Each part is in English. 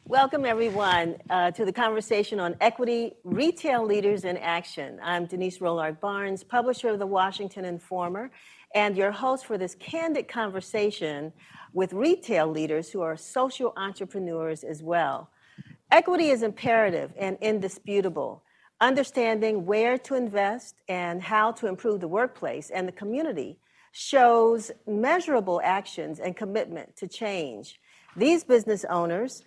Welcome, everyone, to the conversation on equity, retail leaders in action. I'm Denise Rolark Barnes, publisher of the Washington Informer, and your host for this candid conversation with retail leaders who are social entrepreneurs as well. Equity is imperative and indisputable. Understanding where to invest and how to improve the workplace and the community shows measurable actions and commitment to change. These business owners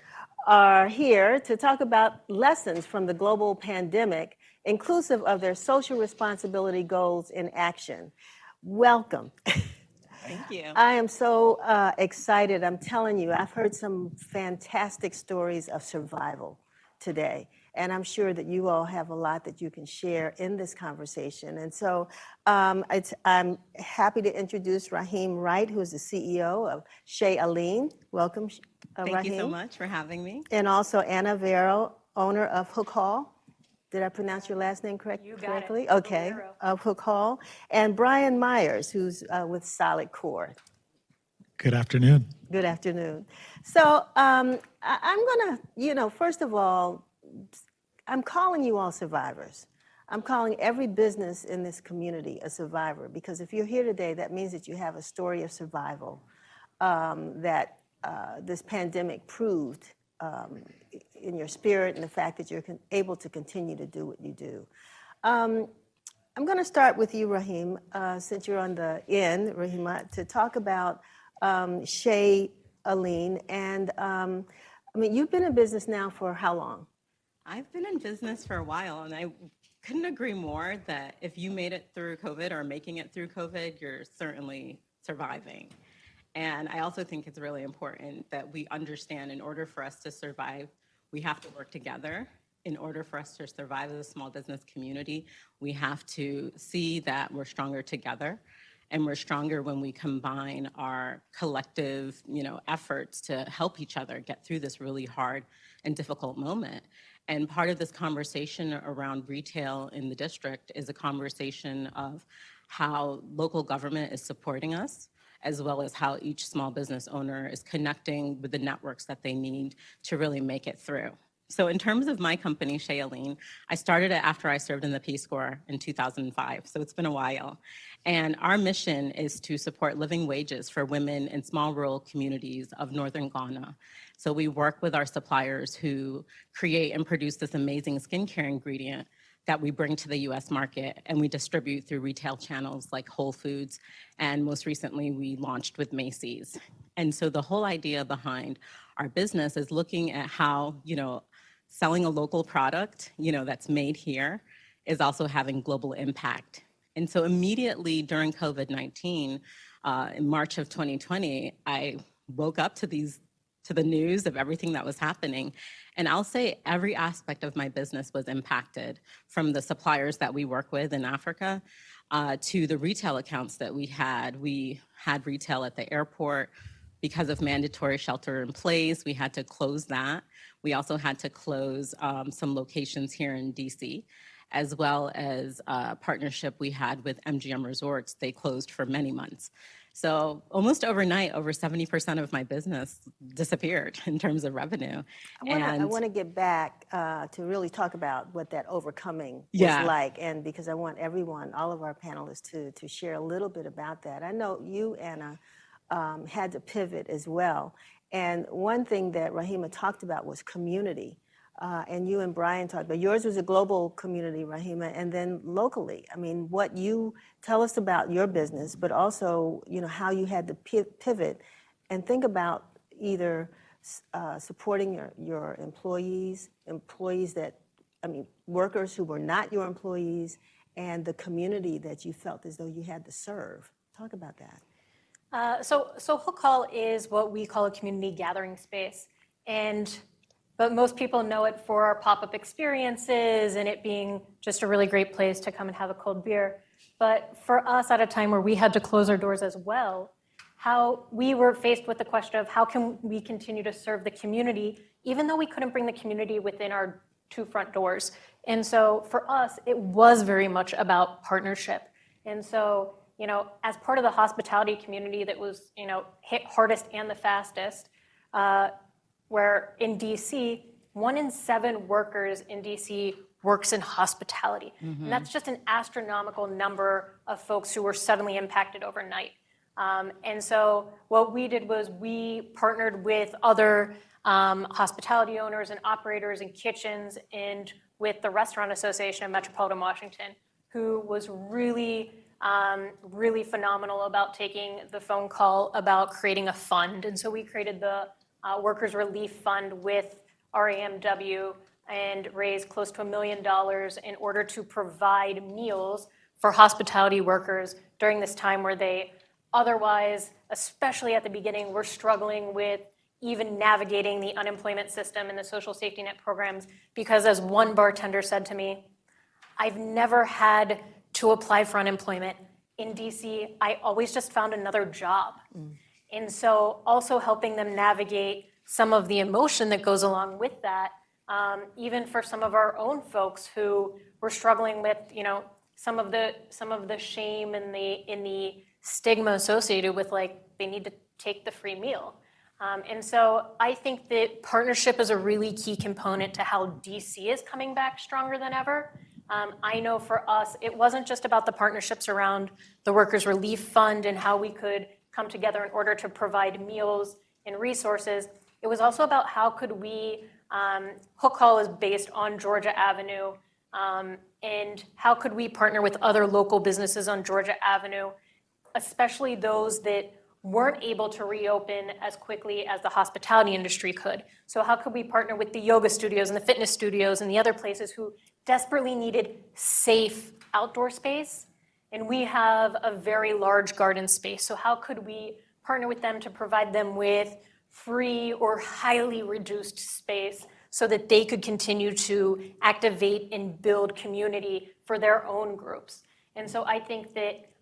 are here to talk about lessons from the global pandemic, inclusive of their social responsibility goals in action. Welcome. Thank you. I am so excited. I'm telling you, I've heard some fantastic stories of survival today. And I'm sure that you all have a lot that you can share in this conversation. And so I'm happy to introduce Wright, who is the CEO of Shea. Welcome, Thank you so much for having me. And also Valero, owner of Hook Hall. Did I pronounce your last name correctly? You got it. Okay, Valero. of Hook Hall. And Bryan Myers, who's with Solidcore. Good afternoon. Good afternoon. So I'm going to, first of all, I'm calling you all survivors. I'm calling every business in this community a survivor, because if you're here today, that means that you have a story of survival that this pandemic proved in your spirit, and the fact that you're able to continue to do what you do. I'm going to start with you, Rahim, since you're on the end, Rahima, to talk about Shea. And you've been in business now for how long? I've been in business for a while, and I couldn't agree more that if you made it through COVID or making it through COVID, you're certainly surviving. And I also think it's really important that we understand, in order for us to survive, we have to work together. In order for us to survive as a small business community, we have to see that we're stronger together, and we're stronger when we combine our collective, efforts to help each other get through this really hard and difficult moment. And part of this conversation around retail in the district is a conversation of how local government is supporting us, as well as how each small business owner is connecting with the networks that they need to really make it through. So in terms of my company, Shea, I started it after I served in the Peace Corps in 2005, so it's been a while. And our mission is to support living wages for women in small rural communities of northern Ghana. So we work with our suppliers who create and produce this amazing skincare ingredient that we bring to the US market, and we distribute through retail channels like Whole Foods, and most recently we launched with Macy's. And so the whole idea behind our business is looking at how, selling a local product, that's made here is also having global impact. And so immediately during COVID-19, in March of 2020, I woke up to the news of everything that was happening. And I'll say every aspect of my business was impacted, from the suppliers that we work with in Africa to the retail accounts that we had. We had retail at the airport. Because of mandatory shelter in place, we had to close that. We also had to close some locations here in DC, as well as a partnership we had with MGM Resorts. They closed for many months. So almost overnight, over 70% of my business disappeared in terms of revenue. I want to get back to really talk about what that overcoming was like, and because I want everyone, all of our panelists, to share a little bit about that. I know you, Anna, had to pivot as well. And one thing that Rahima talked about was community. And you and Bryan talked about, yours was a global community, Rahima, and then locally. What you tell us about your business, but also, how you had to pivot and think about either supporting your employees that, workers who were not your employees, and the community that you felt as though you had to serve. Talk about that. So Hook Hall is what we call a community gathering space. But most people know it for our pop-up experiences and it being just a really great place to come and have a cold beer. But for us, at a time where we had to close our doors as well, how we were faced with the question of how can we continue to serve the community, even though we couldn't bring the community within our two front doors. And so for us, it was very much about partnership. And so, as part of the hospitality community that was, hit hardest and the fastest, where in DC, 1 in 7 workers in DC works in hospitality. And that's just an astronomical number of folks who were suddenly impacted overnight. And so what we did was we partnered with other hospitality owners and operators and kitchens and with the Restaurant Association of Metropolitan Washington, who was really phenomenal about taking the phone call about creating a fund. And so we created the Workers Relief Fund with RAMW and raised close to $1 million in order to provide meals for hospitality workers during this time where they otherwise, especially at the beginning, were struggling with even navigating the unemployment system and the social safety net programs. Because as one bartender said to me, I've never had to apply for unemployment. In DC, I always just found another job. And so also helping them navigate some of the emotion that goes along with that, even for some of our own folks who were struggling with, some of the shame and the stigma associated with they need to take the free meal. And so I think that partnership is a really key component to how DC is coming back stronger than ever. I know for us, it wasn't just about the partnerships around the Workers Relief Fund and how we could come together in order to provide meals and resources. It was also about how could we, Hook Hall is based on Georgia Avenue, and how could we partner with other local businesses on Georgia Avenue, especially those that weren't able to reopen as quickly as the hospitality industry could. So how could we partner with the yoga studios and the fitness studios and the other places who desperately needed safe outdoor space? And we have a very large garden space. So how could we partner with them to provide them with free or highly reduced space so that they could continue to activate and build community for their own groups? And so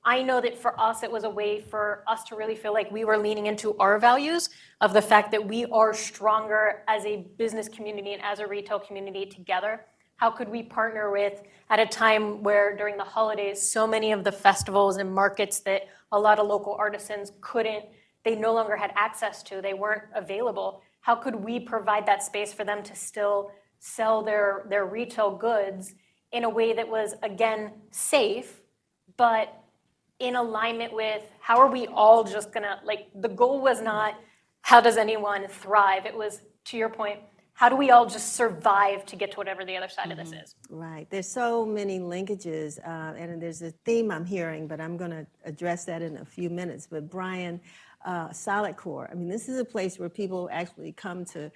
I know that for us, it was a way for us to really feel like we were leaning into our values of the fact that we are stronger as a business community and as a retail community together. How could we partner with, at a time where during the holidays, so many of the festivals and markets that a lot of local artisans they no longer had access to, they weren't available. How could we provide that space for them to still sell their retail goods in a way that was, again, safe, but in alignment with how are we all just gonna, the goal was not how does anyone thrive? It was, to your point, how do we all just survive to get to whatever the other side of this is? Right. There's so many linkages, and there's a theme I'm hearing, but I'm going to address that in a few minutes. But Bryan, Solidcore, this is a place where people actually come to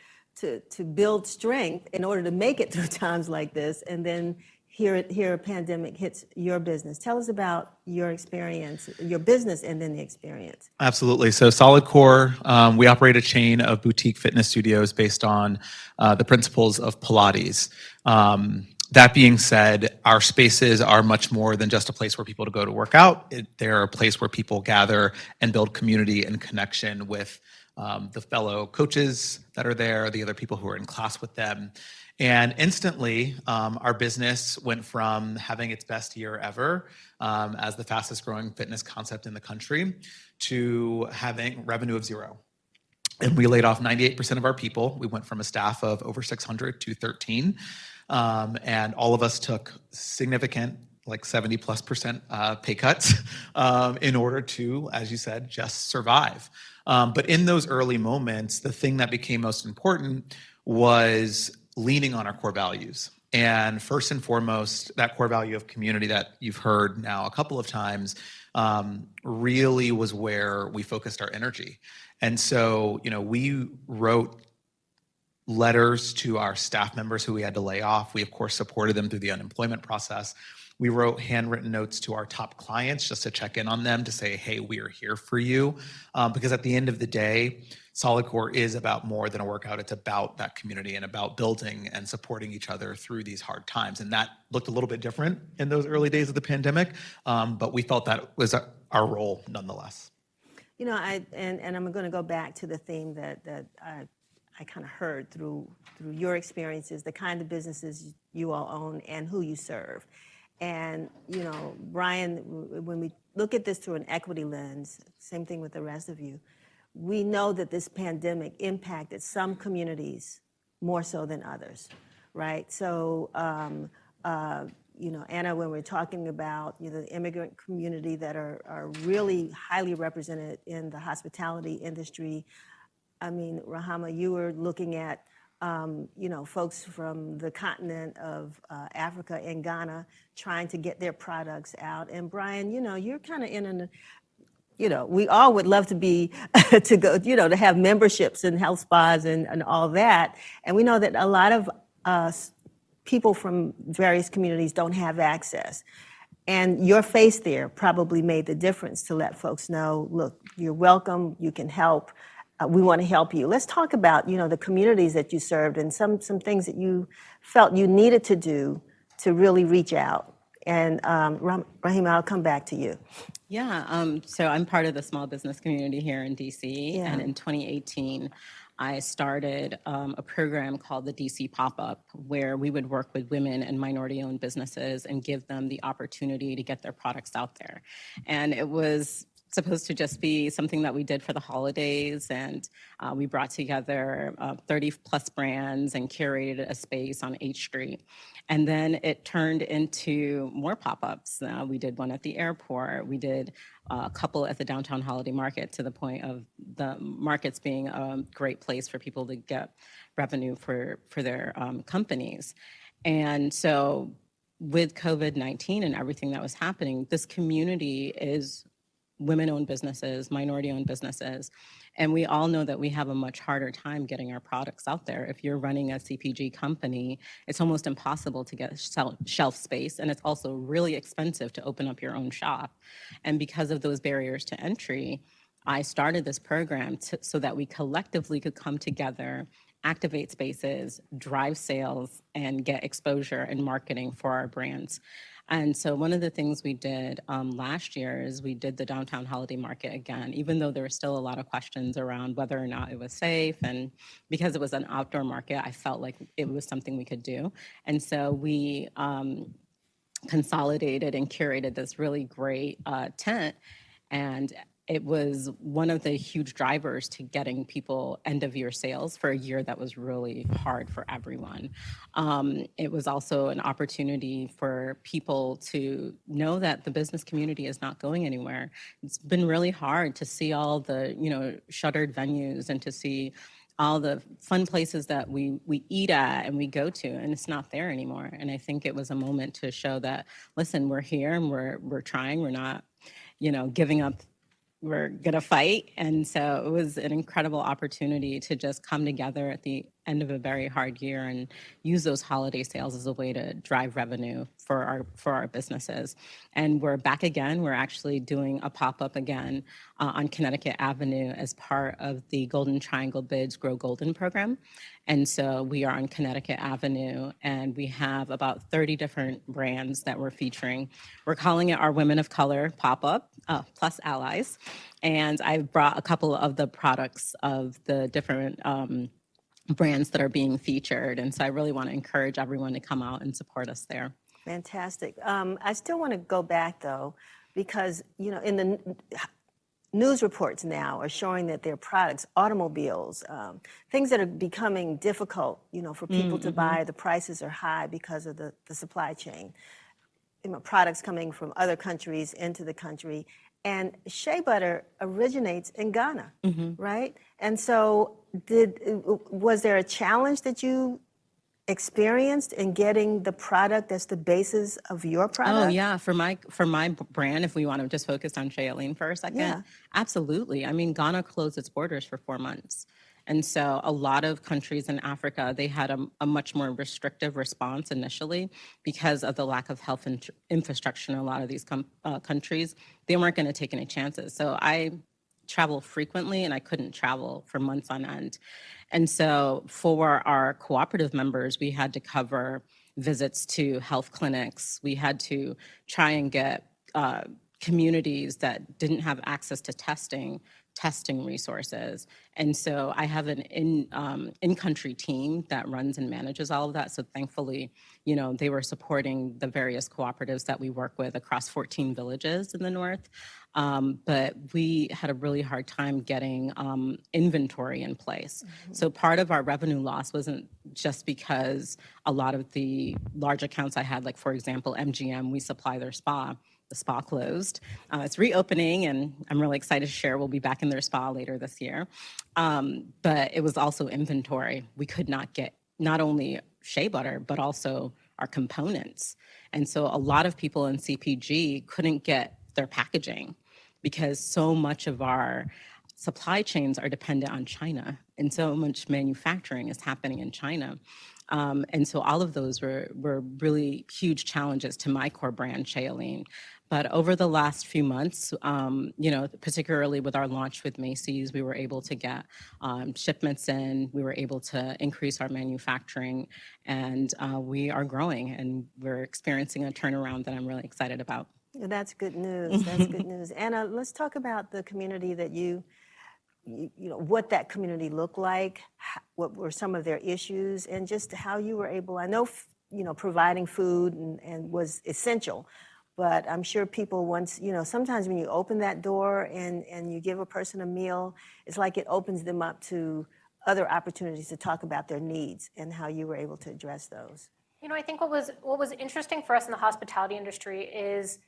build strength in order to make it through times like this, and then here a pandemic hits your business. Tell us about your experience, your business, and then the experience. Absolutely. So Solidcore, we operate a chain of boutique fitness studios based on the principles of Pilates. That being said, our spaces are much more than just a place for people to go to work out. They're a place where people gather and build community and connection with the fellow coaches that are there, the other people who are in class with them. And instantly, our business went from having its best year ever as the fastest growing fitness concept in the country to having revenue of zero. And we laid off 98% of our people. We went from a staff of over 600 to 13. And all of us took significant, 70+% pay cuts in order to, as you said, just survive. But in those early moments, the thing that became most important was leaning on our core values. And first and foremost, that core value of community that you've heard now a couple of times really was where we focused our energy. And so, we wrote letters to our staff members who we had to lay off. We, of course, supported them through the unemployment process. We wrote handwritten notes to our top clients just to check in on them, to say, hey, we are here for you. Because at the end of the day, Solidcore is about more than a workout. It's about that community and about building and supporting each other through these hard times. And that looked a little bit different in those early days of the pandemic, but we felt that was our role nonetheless. And I'm going to go back to the theme that I kind of heard through your experiences, the kind of businesses you all own and who you serve. And, Bryan, when we look at this through an equity lens, same thing with the rest of you, we know that this pandemic impacted some communities more so than others, right? So, Anna, when we're talking about the immigrant community that are really highly represented in the hospitality industry, I mean, Rahama, you were looking at, folks from the continent of Africa and Ghana trying to get their products out. And Bryan, you're kind of in an, we all would love to be, to go, to have memberships in health spas and all that. And we know that a lot of people from various communities don't have access. And your face there probably made the difference to let folks know, look, you're welcome, you can help. We want to help you. Let's talk about, the communities that you served and some things that you felt you needed to do to really reach out. And Rahima, I'll come back to you. Yeah, so I'm part of the small business community here in DC, Yeah. and in 2018, I started a program called the DC Pop-Up, where we would work with women and minority-owned businesses and give them the opportunity to get their products out there. And it was supposed to just be something that we did for the holidays, and we brought together 30 plus brands and curated a space on H Street. And then it turned into more pop-ups. We did one at the airport. We did a couple at the downtown holiday market, to the point of the markets being a great place for people to get revenue for their companies. And so with COVID-19 and everything that was happening, this community is women-owned businesses, minority-owned businesses, and we all know that we have a much harder time getting our products out there. If you're running a CPG company, it's almost impossible to get shelf space, and it's also really expensive to open up your own shop. And because of those barriers to entry, I started this program so that we collectively could come together, activate spaces, drive sales, and get exposure and marketing for our brands. And so one of the things we did last year is we did the downtown holiday market again, even though there were still a lot of questions around whether or not it was safe. And because it was an outdoor market, I felt like it was something we could do. And so we consolidated and curated this really great tent. And it was one of the huge drivers to getting people end of year sales for a year that was really hard for everyone. It was also an opportunity for people to know that the business community is not going anywhere. It's been really hard to see all the, shuttered venues and to see all the fun places that we eat at and we go to, and it's not there anymore. And I think it was a moment to show that, listen, we're here and we're trying, we're not, giving up. We're gonna fight. And so it was an incredible opportunity to just come together at the end of a very hard year and use those holiday sales as a way to drive revenue for our businesses. And we're back again. We're actually doing a pop-up again on Connecticut Avenue as part of the Golden Triangle Bids Grow Golden program. And so we are on Connecticut Avenue, and we have about 30 different brands that we're featuring. We're calling it our Women of Color pop-up, plus allies. And I've brought a couple of the products of the different brands that are being featured. And so I really want to encourage everyone to come out and support us there. Fantastic. I still want to go back, though, because, in the news reports now are showing that their products, automobiles, things that are becoming difficult, for people to buy, the prices are high because of the supply chain. Products coming from other countries into the country. And shea butter originates in Ghana, right? And so was there a challenge that you experienced in getting the product that's the basis of your product? Oh yeah, for my brand, if we want to just focus on Yeleen for a second, absolutely. I mean, Ghana closed its borders for 4 months. And so a lot of countries in Africa, they had a much more restrictive response initially because of the lack of health infrastructure in a lot of these countries. They weren't going to take any chances. So I travel frequently, and I couldn't travel for months on end. And so for our cooperative members, we had to cover visits to health clinics. We had to try and get communities that didn't have access to testing testing resources. And so I have an in-country team that runs and manages all of that. So thankfully, they were supporting the various cooperatives that we work with across 14 villages in the north. But we had a really hard time getting inventory in place. So part of our revenue loss wasn't just because a lot of the large accounts I had, like for example, MGM, we supply their spa. The spa closed. It's reopening, and I'm really excited to share we'll be back in their spa later this year. But it was also inventory. We could not get not only shea butter, but also our components. And so a lot of people in CPG couldn't get their packaging because so much of our supply chains are dependent on China, and so much manufacturing is happening in China. And so all of those were really huge challenges to my core brand, Yeleen. But over the last few months, particularly with our launch with Macy's, we were able to get shipments in, we were able to increase our manufacturing, and we are growing, and we're experiencing a turnaround that I'm really excited about. That's good news. That's good news. Anna, let's talk about the community that what that community looked like, what were some of their issues, and just how you were able, I know, providing food and was essential, but I'm sure people sometimes when you open that door and you give a person a meal, it's like it opens them up to other opportunities to talk about their needs and how you were able to address those. I think what was interesting for us in the hospitality industry is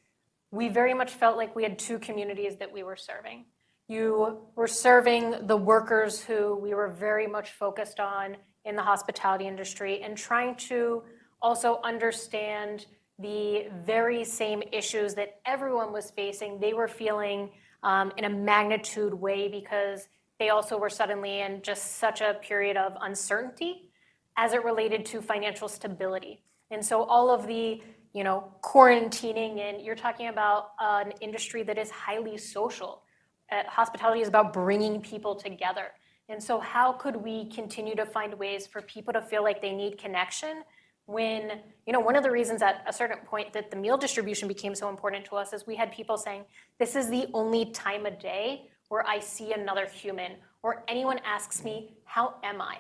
we very much felt like we had two communities that we were serving. You were serving the workers who we were very much focused on in the hospitality industry and trying to also understand the very same issues that everyone was facing. They were feeling in a magnitude way because they also were suddenly in just such a period of uncertainty as it related to financial stability. And so all of the quarantining, and you're talking about an industry that is highly social. Hospitality is about bringing people together. And so how could we continue to find ways for people to feel like they need connection when, one of the reasons at a certain point that the meal distribution became so important to us is we had people saying, this is the only time of day where I see another human or anyone asks me, how am I?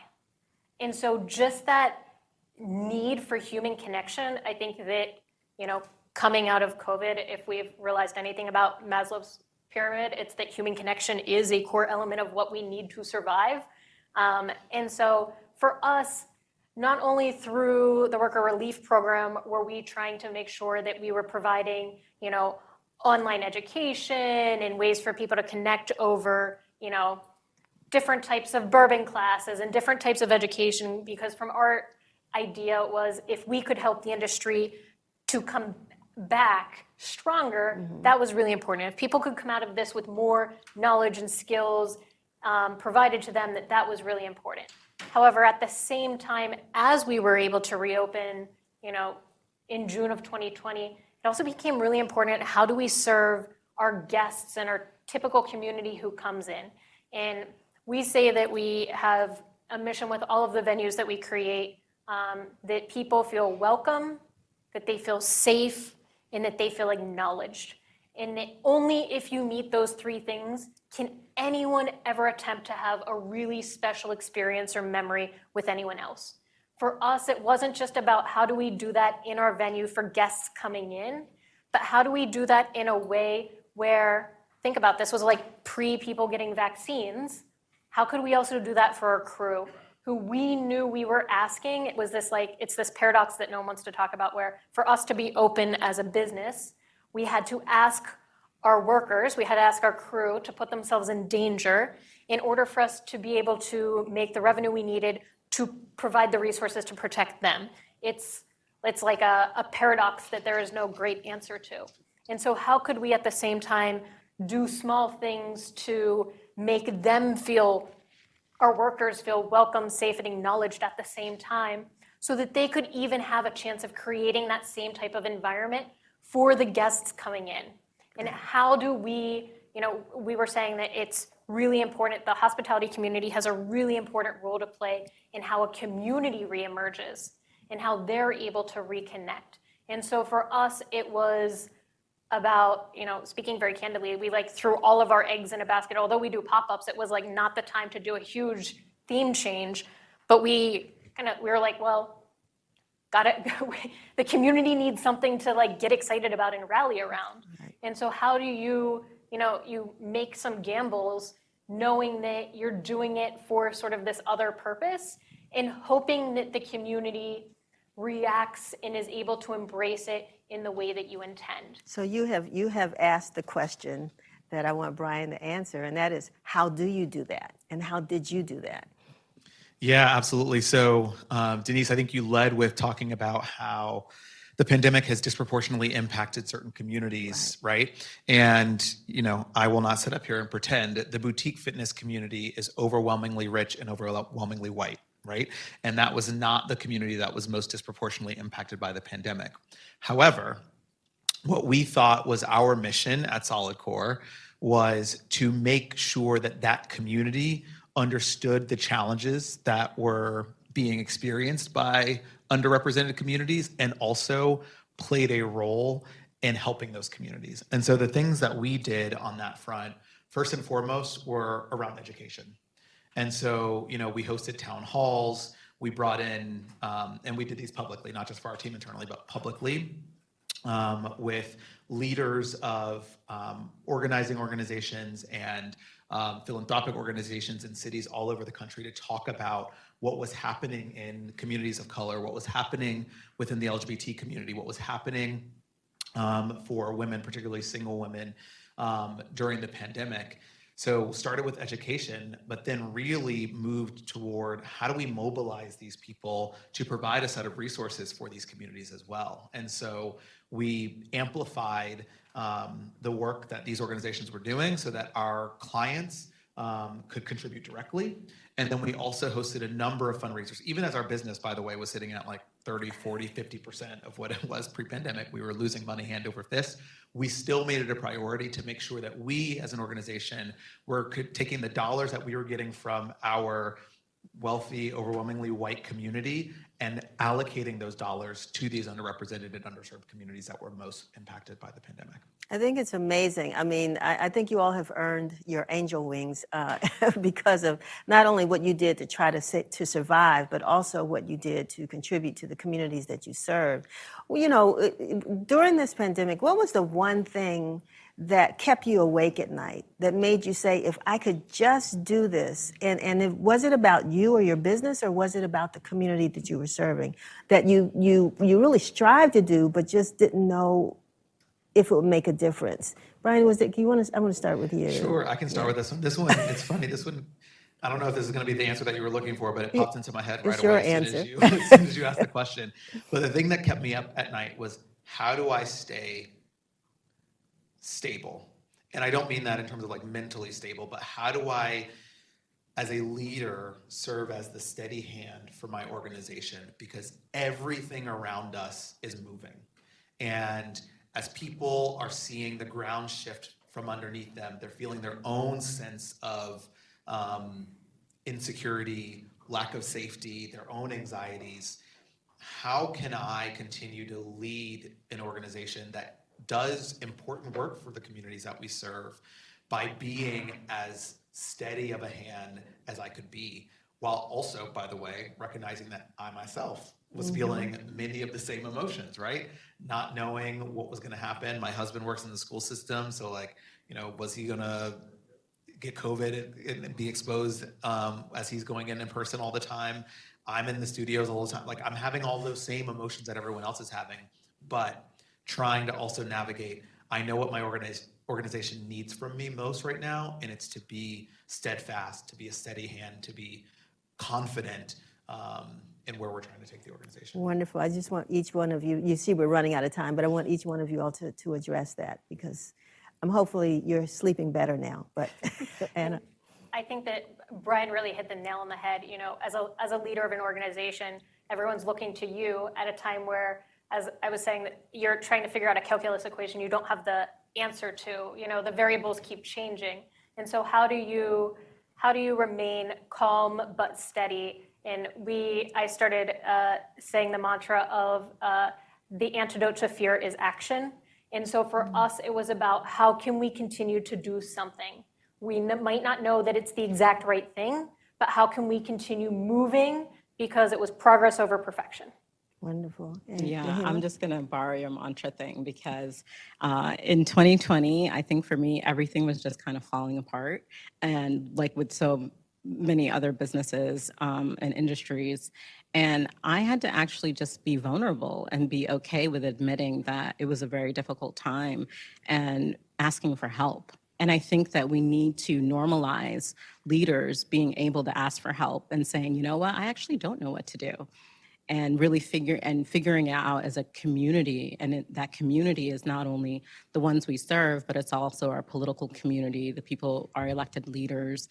And so just that need for human connection, I think that, coming out of COVID, if we've realized anything about Maslow's pyramid, it's that human connection is a core element of what we need to survive. And so for us, not only through the worker relief program were we trying to make sure that we were providing, online education and ways for people to connect over, different types of bourbon classes and different types of education, because from our idea was if we could help the industry to come back stronger, that was really important. If people could come out of this with more knowledge and skills provided to them, that was really important. However, at the same time, as we were able to reopen, in June of 2020, it also became really important, how do we serve our guests and our typical community who comes in? And we say that we have a mission with all of the venues that we create, that people feel welcome, that they feel safe, and that they feel acknowledged. And that only if you meet those three things can anyone ever attempt to have a really special experience or memory with anyone else. For us, it wasn't just about how do we do that in our venue for guests coming in, but how do we do that in a way where, think about this, was like pre-people getting vaccines. How could we also do that for our crew, who we knew we were asking? It was this it's this paradox that no one wants to talk about, where for us to be open as a business, we had to ask our workers, we had to ask our crew to put themselves in danger in order for us to be able to make the revenue we needed to provide the resources to protect them. It's like a paradox that there is no great answer to. And so how could we at the same time do small things to make them feel, our workers feel welcome, safe, and acknowledged at the same time, so that they could even have a chance of creating that same type of environment for the guests coming in? And how do we, we were saying that it's really important, the hospitality community has a really important role to play in how a community reemerges and how they're able to reconnect. And so for us, it was about, speaking very candidly, we like threw all of our eggs in a basket. Although we do pop-ups, it was like not the time to do a huge theme change. But we were like, well, got it. The community needs something to like get excited about and rally around. Right. And so how do you, you make some gambles knowing that you're doing it for sort of this other purpose and hoping that the community reacts and is able to embrace it in the way that you intend. So you have asked the question that I want Bryan to answer, and that is, how do you do that? And how did you do that? Yeah, absolutely. So Denise, I think you led with talking about how the pandemic has disproportionately impacted certain communities, right? And, I will not sit up here and pretend the boutique fitness community is overwhelmingly rich and overwhelmingly white, right? And that was not the community that was most disproportionately impacted by the pandemic. However, what we thought was our mission at Solidcore was to make sure that that community understood the challenges that were being experienced by underrepresented communities and also played a role in helping those communities. And so the things that we did on that front, first and foremost, were around education. And so, we hosted town halls, we brought in, and we did these publicly, not just for our team internally, but publicly, with leaders of organizing organizations and philanthropic organizations in cities all over the country to talk about what was happening in communities of color, what was happening within the LGBT community, what was happening for women, particularly single women, during the pandemic. So started with education, but then really moved toward how do we mobilize these people to provide a set of resources for these communities as well. And so we amplified the work that these organizations were doing so that our clients could contribute directly. And then we also hosted a number of fundraisers, even as our business, by the way, was sitting at like 30, 40, 50% of what it was pre-pandemic. We were losing money hand over fist. We still made it a priority to make sure that we as an organization were taking the dollars that we were getting from our wealthy, overwhelmingly white community and allocating those dollars to these underrepresented and underserved communities that were most impacted by the pandemic. I think it's amazing. I mean, I think you all have earned your angel wings because of not only what you did to try to survive, but also what you did to contribute to the communities that you served. Well, during this pandemic, what was the one thing that kept you awake at night, that made you say, if I could just do this? And was it about you or your business, or was it about the community that you were serving that you really strived to do, but just didn't know if it would make a difference? Bryan, I want to start with you. Sure, I can start with this one. This one, it's funny. This one, I don't know if this is going to be the answer that you were looking for, but it popped into my head right away as soon as you asked the question. But the thing that kept me up at night was, how do I stay stable? And I don't mean that in terms of like mentally stable, but how do I, as a leader, serve as the steady hand for my organization? Because everything around us is moving. And as people are seeing the ground shift from underneath them, they're feeling their own sense of insecurity, lack of safety, their own anxieties. How can I continue to lead an organization that does important work for the communities that we serve by being as steady of a hand as I could be, while also, by the way, recognizing that I myself was feeling many of the same emotions, right? Not knowing what was going to happen. My husband works in the school system, so was he going to get COVID and be exposed as he's going in person all the time? I'm in the studios all the time. Like, I'm having all those same emotions that everyone else is having, but trying to also navigate, I know what my organization needs from me most right now, and it's to be steadfast, to be a steady hand, to be confident in where we're trying to take the organization. Wonderful. I just want each one of you, you see we're running out of time, but I want each one of you all to address that, because hopefully you're sleeping better now. But Anna. I think that Bryan really hit the nail on the head. As a leader of an organization, everyone's looking to you at a time where, as I was saying, that you're trying to figure out a calculus equation you don't have the answer to. The variables keep changing. And so how do you remain calm but steady? And I started saying the mantra of the antidote to fear is action. And so for us, it was about how can we continue to do something? We might not know that it's the exact right thing, but how can we continue moving because it was progress over perfection. Wonderful. And Yeah, Rahama? I'm just going to borrow your mantra thing because in 2020, I think for me, everything was just kind of falling apart. And like with so many other businesses and industries, and I had to actually just be vulnerable and be okay with admitting that it was a very difficult time and asking for help. And I think that we need to normalize leaders being able to ask for help and saying, you know what, I actually don't know what to do. And really figuring it out as a community. And that community is not only the ones we serve, but it's also our political community, the people, our elected leaders,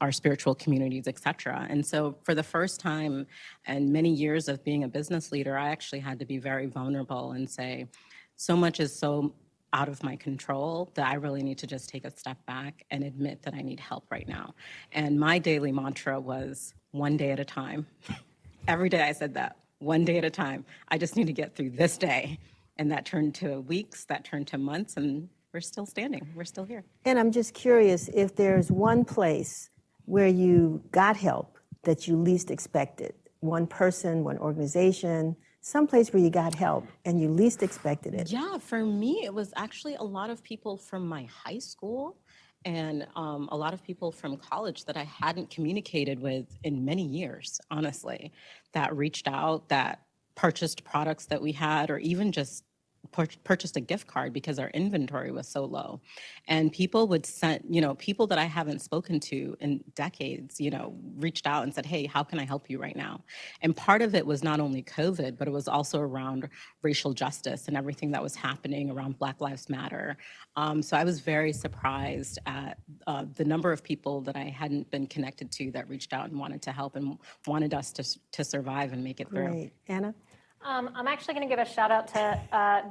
our spiritual communities, et cetera. And so for the first time in many years of being a business leader, I actually had to be very vulnerable and say, so much is so out of my control that I really need to just take a step back and admit that I need help right now. And my daily mantra was one day at a time. Every day I said that, one day at a time. I just need to get through this day. And that turned to weeks, that turned to months, and we're still standing. We're still here. And I'm just curious if there's one place where you got help that you least expected, one person, one organization, some place where you got help and you least expected it. Yeah, for me, it was actually a lot of people from my high school and a lot of people from college that I hadn't communicated with in many years, honestly, that reached out, that purchased products that we had, or even just purchased a gift card because our inventory was so low. And people would send, people that I haven't spoken to in decades, reached out and said, hey, how can I help you right now? And part of it was not only COVID, but it was also around racial justice and everything that was happening around Black Lives Matter. So I was very surprised at the number of people that I hadn't been connected to that reached out and wanted to help and wanted us to survive and make it through. Great. Anna? I'm actually going to give a shout out to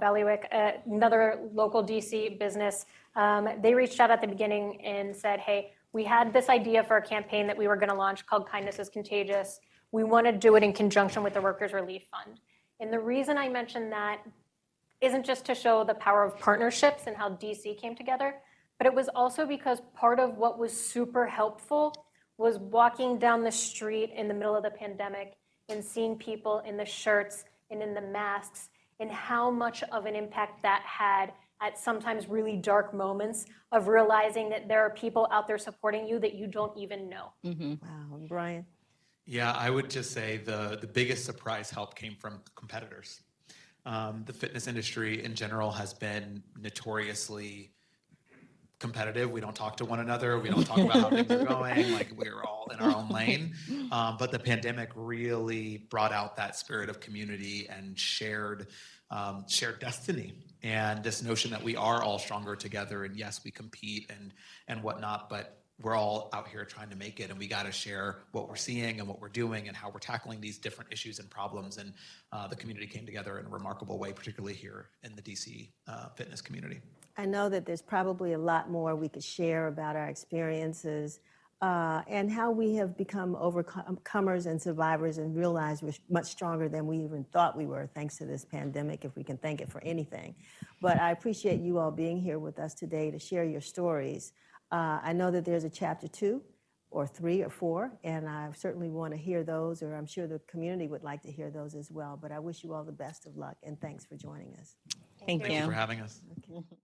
Ballywick, another local DC business. They reached out at the beginning and said, hey, we had this idea for a campaign that we were going to launch called Kindness is Contagious. We want to do it in conjunction with the Workers' Relief Fund. And the reason I mention that isn't just to show the power of partnerships and how DC came together, but it was also because part of what was super helpful was walking down the street in the middle of the pandemic and seeing people in the shirts and in the masks, and how much of an impact that had at sometimes really dark moments of realizing that there are people out there supporting you that you don't even know. Mm-hmm. Wow. Bryan? Yeah, I would just say the biggest surprise help came from competitors. The fitness industry in general has been notoriously competitive. We don't talk to one another. We don't talk about how things are going. Like, we're all in our own lane. But the pandemic really brought out that spirit of community and shared destiny, and this notion that we are all stronger together. And yes, we compete and whatnot, but we're all out here trying to make it, and we got to share what we're seeing and what we're doing and how we're tackling these different issues and problems. And the community came together in a remarkable way, particularly here in the DC fitness community. I know that there's probably a lot more we could share about our experiences and how we have become overcomers and survivors and realize we're much stronger than we even thought we were, thanks to this pandemic, if we can thank it for anything. But I appreciate you all being here with us today to share your stories. I know that there's a chapter 2 or 3 or 4, and I certainly want to hear those, or I'm sure the community would like to hear those as well. But I wish you all the best of luck, and thanks for joining us. Thank you. Thank you for having us. Okay.